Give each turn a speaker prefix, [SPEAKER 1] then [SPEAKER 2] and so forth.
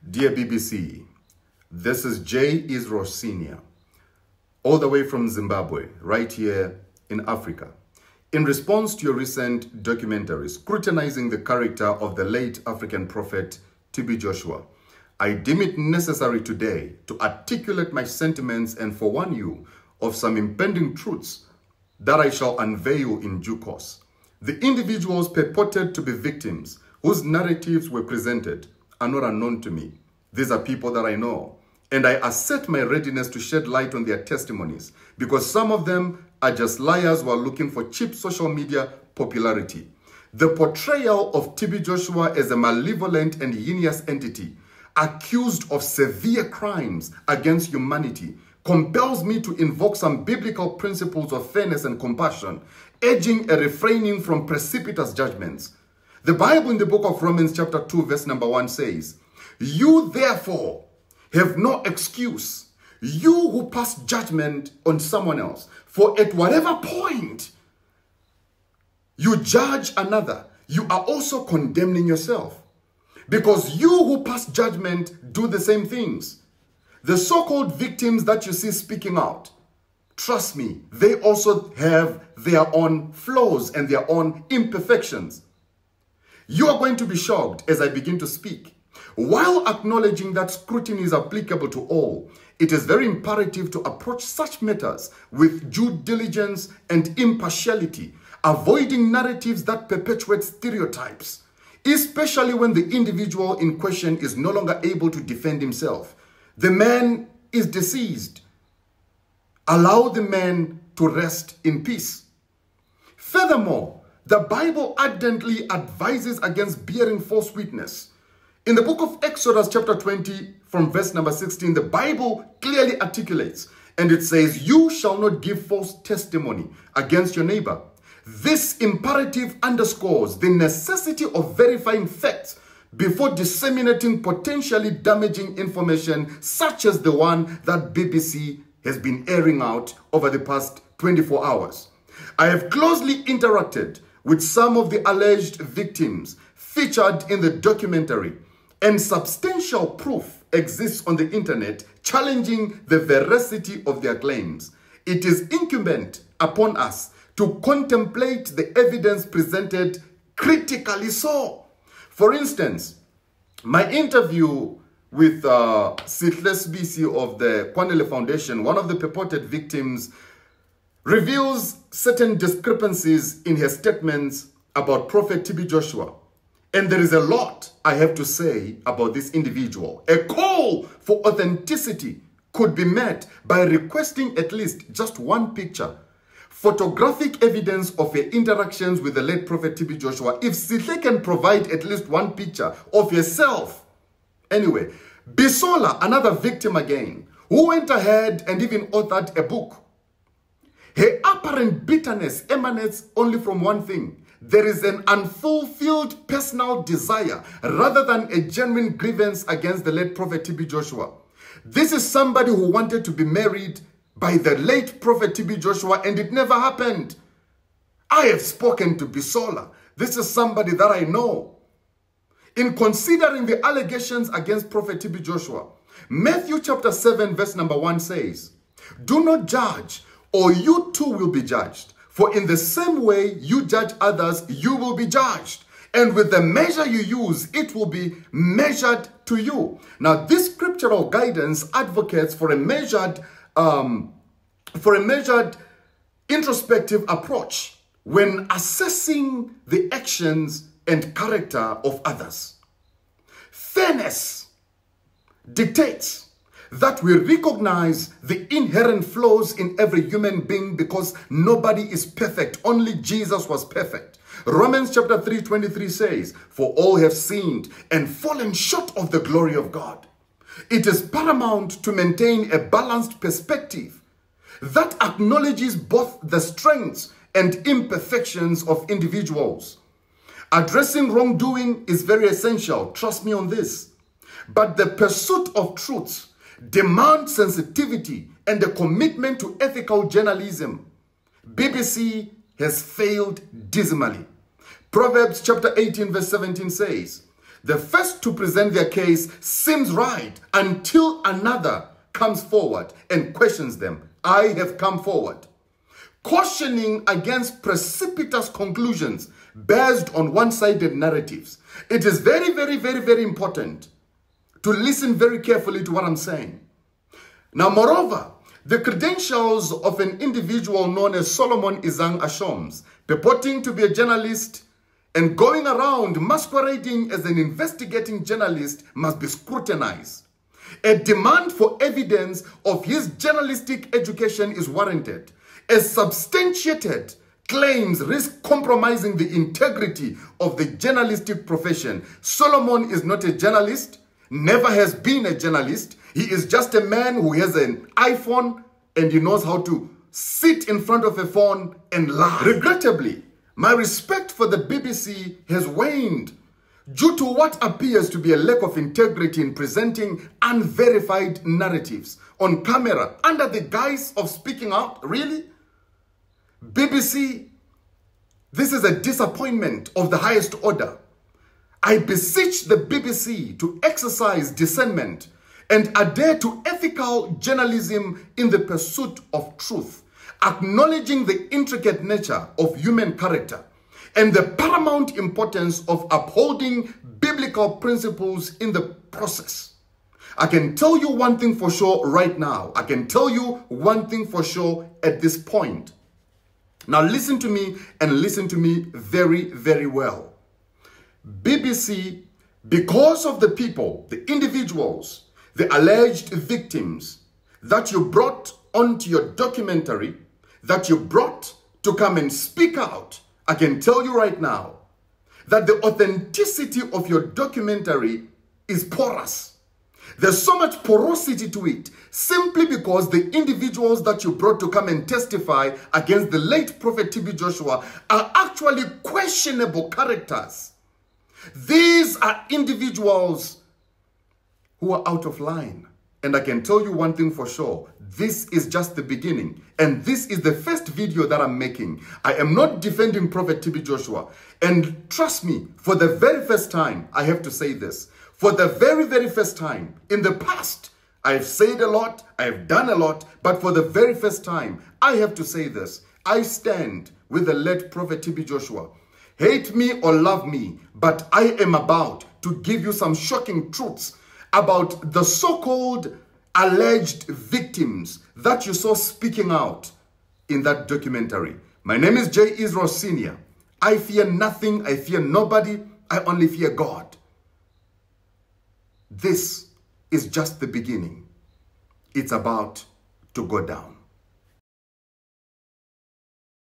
[SPEAKER 1] Dear BBC, this is J. Israel Sr., all the way from Zimbabwe, right here in Africa. In response to your recent documentary scrutinizing the character of the late African prophet TB Joshua, I deem it necessary today to articulate my sentiments and forewarn you of some impending truths that I shall unveil in due course. The individuals purported to be victims whose narratives were presented are not unknown to me. These are people that I know, and I assert my readiness to shed light on their testimonies because some of them are just liars who are looking for cheap social media popularity. The portrayal of TB Joshua as a malevolent and heinous entity accused of severe crimes against humanity compels me to invoke some biblical principles of fairness and compassion, urging a refraining from precipitous judgments. The Bible in the book of Romans chapter 2 verse number 1 says, "You therefore have no excuse, you who pass judgment on someone else, for at whatever point you judge another, you are also condemning yourself, because you who pass judgment do the same things." The so-called victims that you see speaking out, trust me, they also have their own flaws and their own imperfections. You are going to be shocked as I begin to speak. While acknowledging that scrutiny is applicable to all, it is very imperative to approach such matters with due diligence and impartiality, avoiding narratives that perpetuate stereotypes, especially when the individual in question is no longer able to defend himself. The man is deceased. Allow the man to rest in peace. Furthermore, the Bible ardently advises against bearing false witness. In the book of Exodus chapter 20 from verse number 16, the Bible clearly articulates, and it says, "You shall not give false testimony against your neighbor." This imperative underscores the necessity of verifying facts before disseminating potentially damaging information such as the one that BBC has been airing out over the past 24 hours. I have closely interacted with some of the alleged victims featured in the documentary, and substantial proof exists on the internet challenging the veracity of their claims. It is incumbent upon us to contemplate the evidence presented critically so. For instance, my interview with Sihle Sibisi of the Kwanele Foundation, one of the purported victims, reveals certain discrepancies in her statements about Prophet TB Joshua. And there is a lot I have to say about this individual. A call for authenticity could be met by requesting at least just one picture, photographic evidence of her interactions with the late Prophet TB Joshua. If Sihle can provide at least one picture of herself. Anyway, Bisola, another victim again, who went ahead and even authored a book. Her apparent bitterness emanates only from one thing. There is an unfulfilled personal desire rather than a genuine grievance against the late Prophet TB Joshua. This is somebody who wanted to be married by the late Prophet TB Joshua and it never happened. I have spoken to Bisola. This is somebody that I know. In considering the allegations against Prophet TB Joshua, Matthew chapter 7 verse number 1 says, "Do not judge, or you too will be judged. For in the same way you judge others, you will be judged. And with the measure you use, it will be measured to you." Now, this scriptural guidance advocates for a measured introspective approach when assessing the actions and character of others. Fairness dictates that we recognize the inherent flaws in every human being because nobody is perfect. Only Jesus was perfect. Romans chapter 3:23 says, "For all have sinned and fallen short of the glory of God." It is paramount to maintain a balanced perspective that acknowledges both the strengths and imperfections of individuals. Addressing wrongdoing is very essential. Trust me on this. But the pursuit of truth demands sensitivity and a commitment to ethical journalism. BBC has failed dismally. Proverbs chapter 18 verse 17 says, The first to present their case seems right until another comes forward and questions them. I have come forward, cautioning against precipitous conclusions based on one-sided narratives. It is very, very, very, very important to listen very carefully to what I'm saying. Now, moreover, the credentials of an individual known as Solomon Isang Ashoms, purporting to be a journalist and going around masquerading as an investigating journalist, must be scrutinized. A demand for evidence of his journalistic education is warranted, as substantiated claims risk compromising the integrity of the journalistic profession. Solomon is not a journalist, never has been a journalist. He is just a man who has an iPhone and he knows how to sit in front of a phone and lie. Regrettably, my respect for the BBC has waned due to what appears to be a lack of integrity in presenting unverified narratives on camera under the guise of speaking out. Really? BBC, this is a disappointment of the highest order. I beseech the BBC to exercise discernment and adhere to ethical journalism in the pursuit of truth, acknowledging the intricate nature of human character and the paramount importance of upholding biblical principles in the process. I can tell you one thing for sure right now. I can tell you one thing for sure at this point. Now listen to me, and listen to me very, very well. BBC, because of the people, the individuals, the alleged victims that you brought onto your documentary, that you brought to come and speak out, I can tell you right now that the authenticity of your documentary is porous. There's so much porosity to it simply because the individuals that you brought to come and testify against the late Prophet TB Joshua are actually questionable characters. These are individuals who are out of line. And I can tell you one thing for sure. This is just the beginning. And this is the first video that I'm making. I am not defending Prophet TB Joshua. And trust me, for the very first time, I have to say this. For the very, very first time, in the past, I've said a lot, I've done a lot, but for the very first time, I have to say this. I stand with the late Prophet TB Joshua. Hate me or love me, but I am about to give you some shocking truths about the so-called alleged victims that you saw speaking out in that documentary. My name is J. Israel Sr. I fear nothing, I fear nobody, I only fear God. This is just the beginning. It's about to go down.